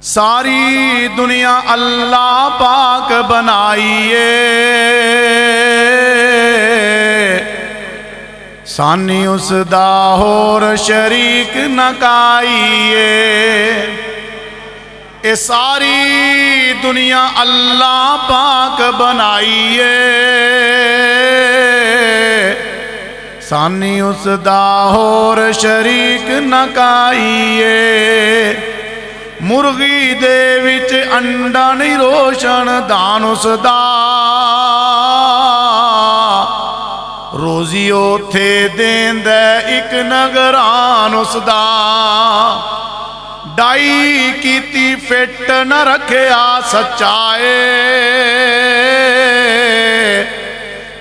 सारी दुनिया अल्लाह पाक बनाईए, सानी उसदा होर शरीक न काईए। ए सारी दुनिया अल्लाह पाक बनाईए, सानी उसदा होर शरीक न काईए। मुर्गी दे विच अंडा नहीं रोशन दान उसदा, रोजी ओथे देंदा इक नगरान उसदा। डाई कीती फिट न रखिया सच्चाए,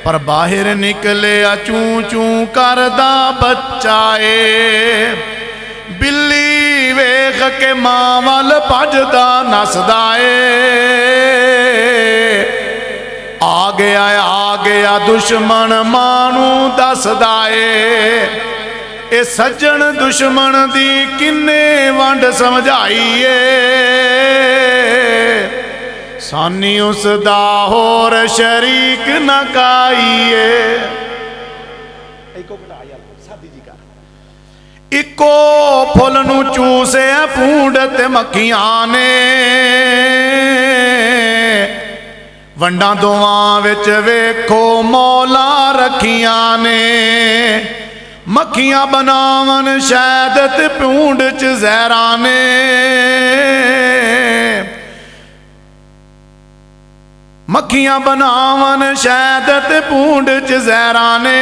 पर बाहर निकलिया चूं चूं करदा बच्चाए। बिल्ली वेख के मां वल भजदा नसदा ए, आ गया दुश्मन मां नूं दसदा ए। ए सज्जन दुश्मन दी किन्ने वंड समझाईए, सानी उसदा होर शरीक न काईए। इको फुल नूं चूसे पूंड ते मक्खियां ने, वंडा दोवां विच वेखो मौला रखियां ने। मक्खियां बनावन शहद ते पूंड च जहरा ने, मक्खियां बनावन शहद ते पूंड च जहरा ने।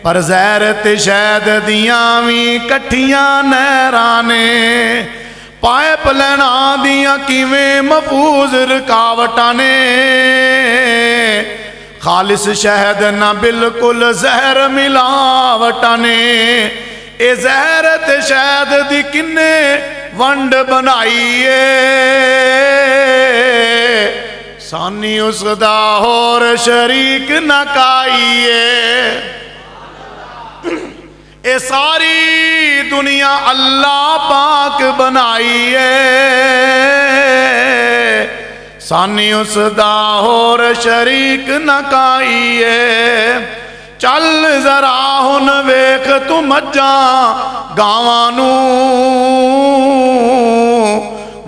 पर जहर ते शहद दियां भी कट्ठियां नहरां ने। पाइप लाइना दियां किवें महफूज रुकावटां ने, खालिस शहद ना बिल्कुल जहर मिलावटां ने। ए जहर ते शहद दी किन्ने वंड बनाईए, सानी उसदा होर शरीक न काईए। ए सारी दुनिया अल्लाह पाक बनाईए, सानी उसदा होर शरीक न काईए। चल जरा हुन वेख तू मज्जां गावां नूं,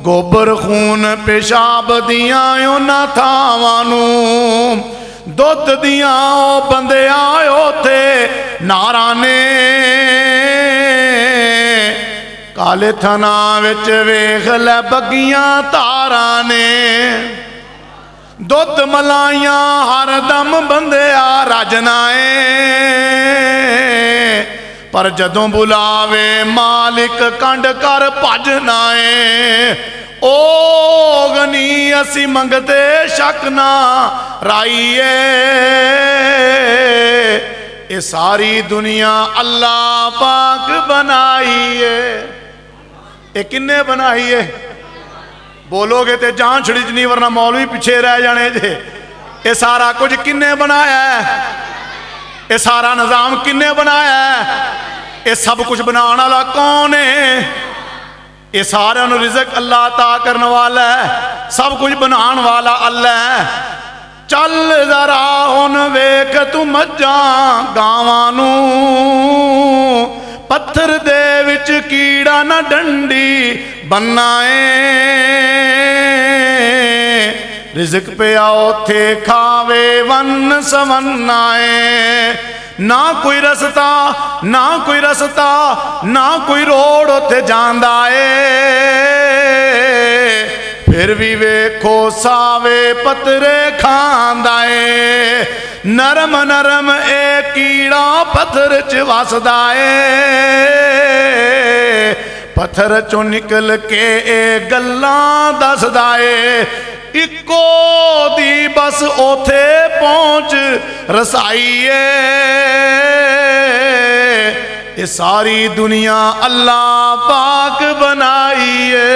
गोबर खून पेशाब दियां उन्हां थावां नूं। दुध दियां ओ बंदे आए ओथे नारां ने, काले थना विच वेख लै बगियां तारां ने। दुध मलाइयां हर दम बंदे आ रजना ए, पर जदों बुलावे मालिक कंड कर भजना ए। ओ गनी असी मंगते शक ना राईए, ये सारी दुनिया अल्लाह पाक बनाईए। ये किन्ने बनाईए? बोलोगे तो जान छड़िजनी, वरना मौलवी पिछे रह जाने जे। ये सारा कुछ किन्ने बनाया है? ये सारा निजाम किन्ने बनाया है? ये सब कुछ बनाने वाला कौन है? ये सारे रिज़्क अल्लाह अता करने वाला है, सब कुछ बनाने वाला अल्लाह है। चल जरा हुन वेख तू मज्जां गावां नूं, पत्थर दे विच कीड़ा ना डंडी बनना ए। रिज़्क पिया ओथे खावे वन सवन्ना ए। ना कोई रस्ता ना कोई रस्ता ना कोई रोड उत्थे जांदा ए, फिर भी वेखो सावे पतरे खांदा ए। नरम नरम ए कीड़ा पत्थर च वसदा ए, पत्थर चों निकल के ए गल्लां दसदा ए। इको दी बस ओथे पहुंच रसाईए, ये सारी दुनिया अल्लाह पाक बनाईए।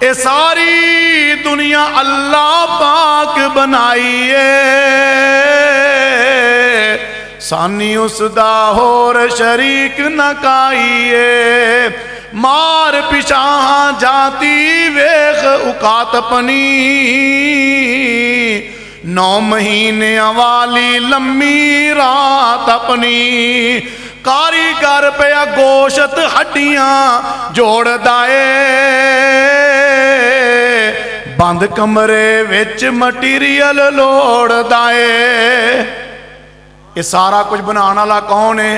ये सारी दुनिया अल्लाह पाक बनाईए, सानी उसदा होर शरीक न काईए। मार पिछां जाती वेख उकातपनी 9 महीने वाली लम्मी रात अपनी कारीगर पिया गोशत हड्डियां जोड़दा ए बंद कमरे विच मटीरियल लोड़दा ए। ये सारा कुछ बनाने वाला कौन है?